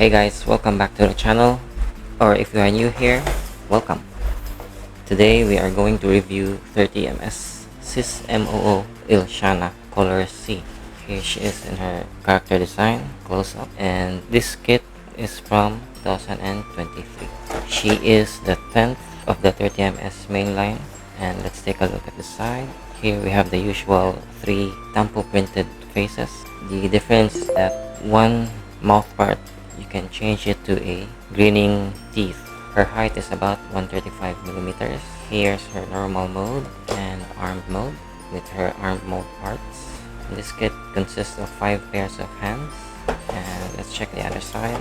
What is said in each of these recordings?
Hey guys, welcome back to the channel, or if you are new here, welcome. Today we are going to review 30ms SIS-MOO ILSHANA Color C. Here she is in her character design, close up, and this kit is from 2023. She is the 10th of the 30ms mainline, and let's take a look at the side. Here we have the usual 3 tampo printed faces. The difference is that one mouth part you can change it to a grinning teeth. Her height is about 135 millimeters. Here's her normal mode and armed mode with her armed mode parts. This kit consists of 5 pairs of hands. And let's check the other side.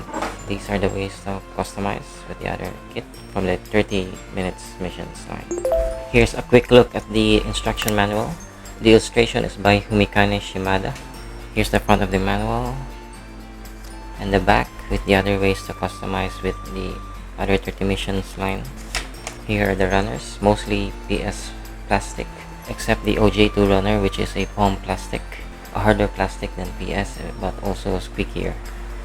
These are the ways to customize with the other kit from the 30 minutes missions line. Here's a quick look at the instruction manual. The illustration is by Humikane Shimada. Here's the front of the manual and the back with the other ways to customize with the other 30 missions line. Here are the runners, mostly PS plastic, except the OJ2 runner, which is a foam plastic, a harder plastic than PS but also squeakier.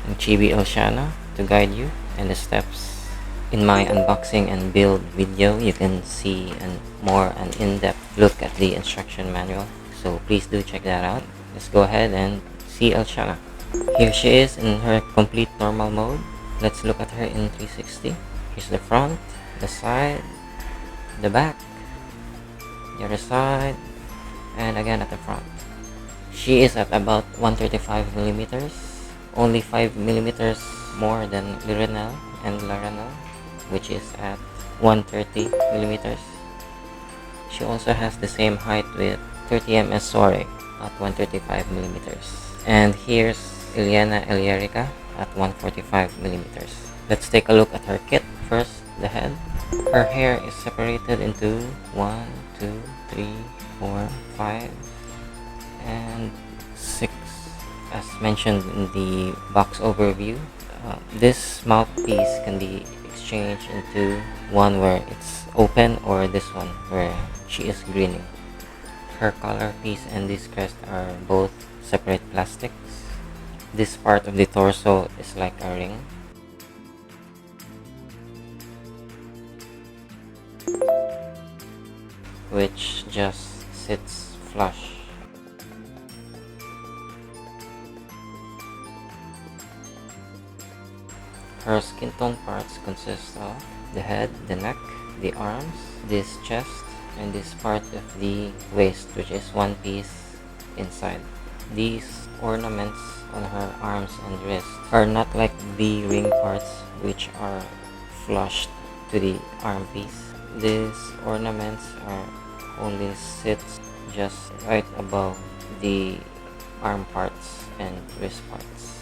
And Chibi Ilshana to guide you, and the steps. In my unboxing and build video, you can see an in-depth look at the instruction manual, so please do check that out. Let's go ahead and see Ilshana. Here she is in her complete normal mode. Let's look at her in 360. Here's the front, the side, the back, the other side, and again at the front. She is at about 135 millimeters, only 5 millimeters more than Lirenel and Laranel, which is at 130 millimeters. She also has the same height with 30ms Soare at 135 millimeters. And here's Iliana Elierica at 145 millimeters. Let's take a look at her kit. First, the head. Her hair is separated into 1, 2, 3, 4, 5, and 6, as mentioned in the box overview. This mouthpiece can be exchanged into one where it's open, or this one where she is grinning. Her collar piece and this crest are both separate plastics. This part of the torso is like a ring. Which just sits flush. Her skin tone parts consist of the head, the neck, the arms, this chest, and this part of the waist, which is one piece inside. These ornaments on her arms and wrists are not like the ring parts, which are flushed to the arm piece. These ornaments are only sit just right above the arm parts and wrist parts.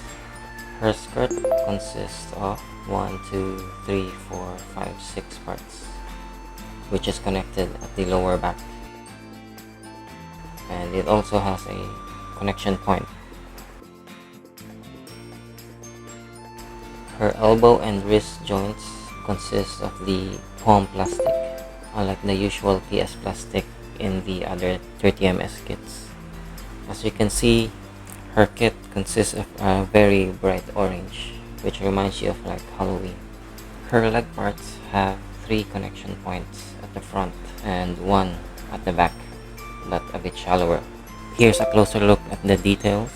Her skirt consists of 1, 2, 3, 4, 5, 6 parts, which is connected at the lower back, and it also has a connection point. Her elbow and wrist joints consist of the foam plastic, unlike the usual PS plastic in the other 30ms kits. As you can see, her kit consists of a very bright orange, which reminds you of like Halloween. Her leg parts have 3 connection points at the front and 1 at the back, but a bit shallower. Here's a closer look at the details.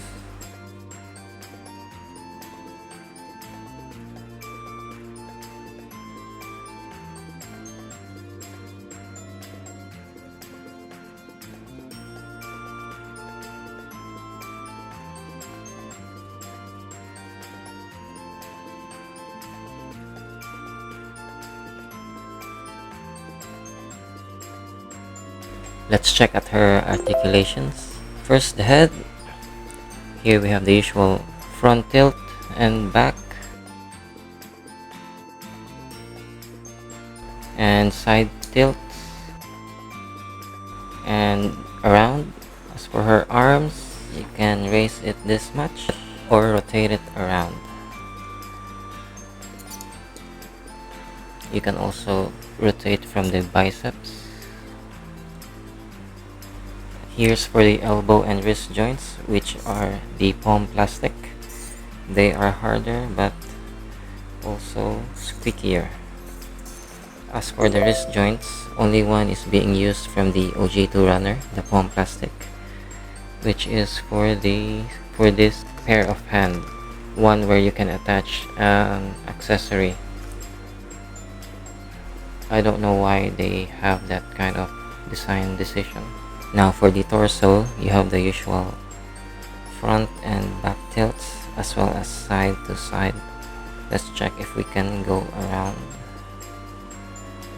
Let's check at her articulations. First, the head. Here we have the usual front tilt and back, and side tilts, and around. As for her arms, you can raise it this much or rotate it around. You can also rotate from the biceps. Here's for the elbow and wrist joints, which are the foam plastic. They are harder but also squeakier. As for the wrist joints, only one is being used from the OJ2 runner, the palm plastic, which is for this pair of hand, one where you can attach an accessory. I don't know why they have that kind of design decision. Now for the torso, you have the usual front and back tilts as well as side to side. Let's check if we can go around.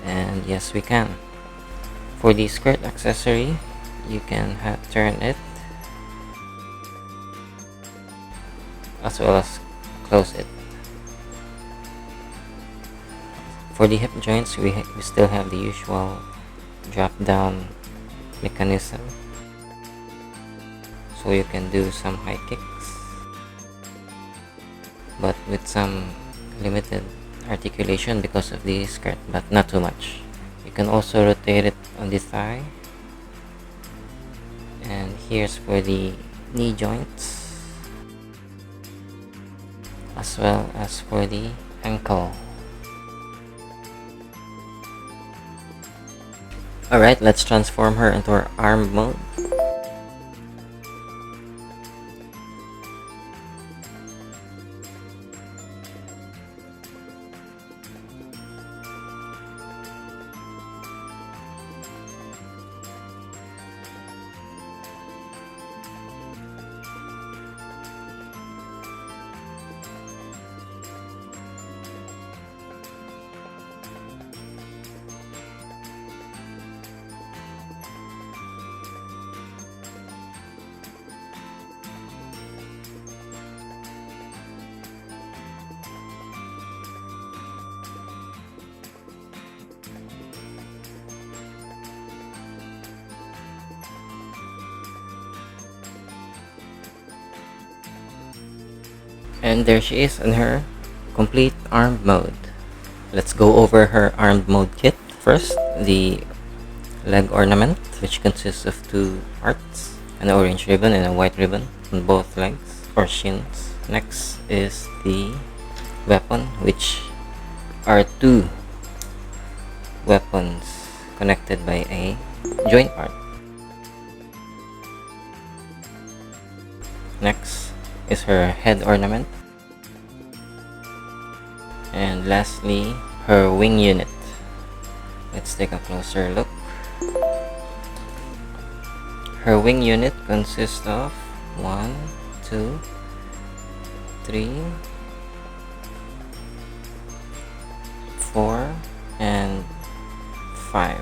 And yes, we can. For the skirt accessory, you can turn it as well as close it. For the hip joints, we still have the usual drop down mechanism, so you can do some high kicks, but with some limited articulation because of the skirt, but not too much. You can also rotate it on the thigh. And here's for the knee joints as well as for the ankle. Alright, let's transform her into her arm mode. And there she is in her complete armed mode. Let's go over her armed mode kit. First, the leg ornament, which consists of two parts, an orange ribbon and a white ribbon on both legs or shins. Next is the weapon, which are two weapons connected by a joint part. Next is her head ornament. And lastly, her wing unit. Let's take a closer look. Her wing unit consists of 1, 2, 3, 4, and 5.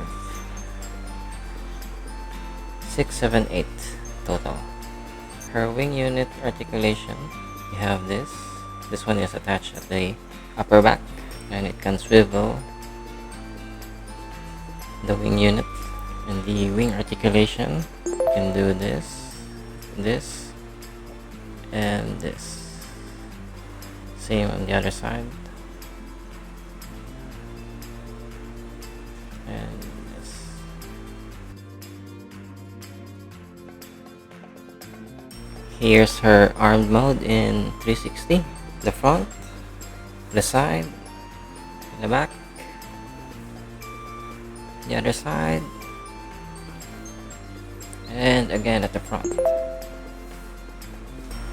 6, 7, 8 total. Her wing unit articulation, you have this. This one is attached at the upper back, and it can swivel the wing unit. And the wing articulation, you can do this, this, and this. Same on the other side. And this. Here's her armed mode in 360. The front, the side, the back, the other side, and again at the front.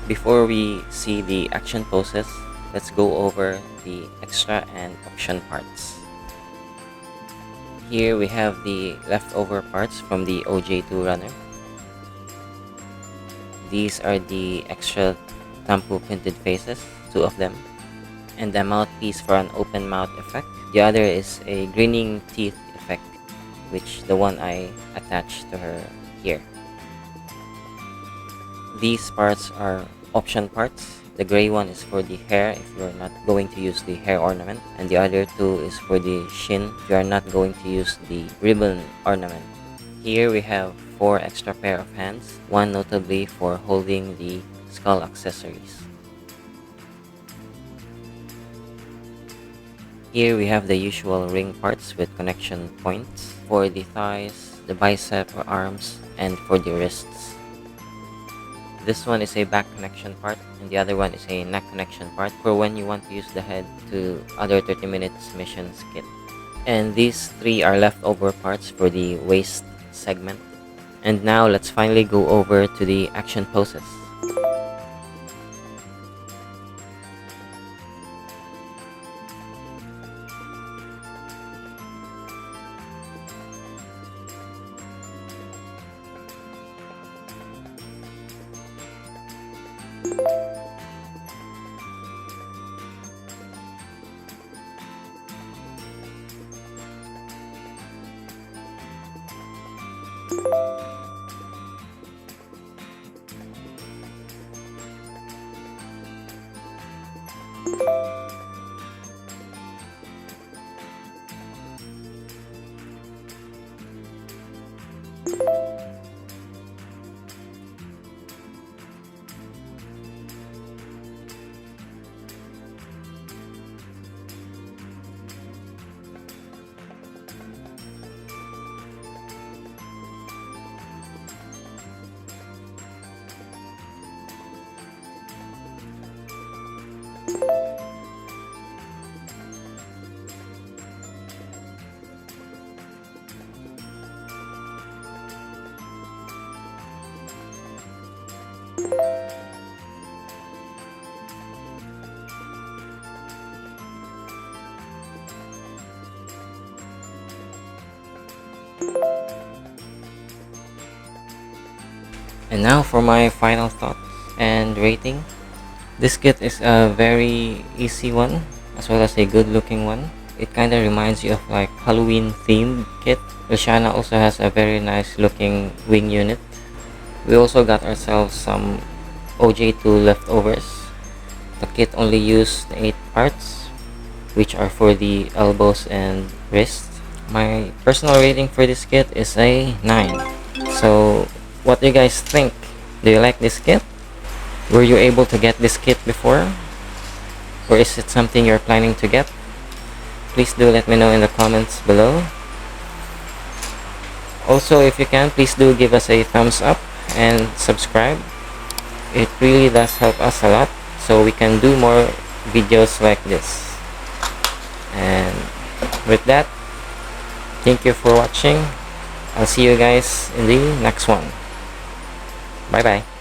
Before we see the action poses, let's go over the extra and option parts. Here we have the leftover parts from the OJ2 runner. These are the extra tampo printed faces, two of them, and a mouthpiece for an open mouth effect. The other is a grinning teeth effect, which the one I attached to her here. These parts are option parts. The gray one is for the hair if you're not going to use the hair ornament, and the other two is for the shin if you are not going to use the ribbon ornament. Here we have 4 extra pair of hands, one notably for holding the skull accessories. Here we have the usual ring parts with connection points for the thighs, the bicep or arms, and for the wrists. This one is a back connection part, and the other one is a neck connection part for when you want to use the head to other 30 minutes missions kit. And these three are leftover parts for the waist segment. And now let's finally go over to the action poses. And now for my final thoughts and rating. This kit is a very easy one as well as a good looking one. It kind of reminds you of like Halloween themed kit. Ilshana also has a very nice looking wing unit. We also got ourselves some OJ2 leftovers. The kit only used 8 parts, which are for the elbows and wrists. My personal rating for this kit is a 9. So what do you guys think? Do you like this kit? Were you able to get this kit before? Or is it something you're planning to get? Please do let me know in the comments below. Also, if you can, please do give us a thumbs up and subscribe. It really does help us a lot so we can do more videos like this. And with that, thank you for watching. I'll see you guys in the next one. Bye bye.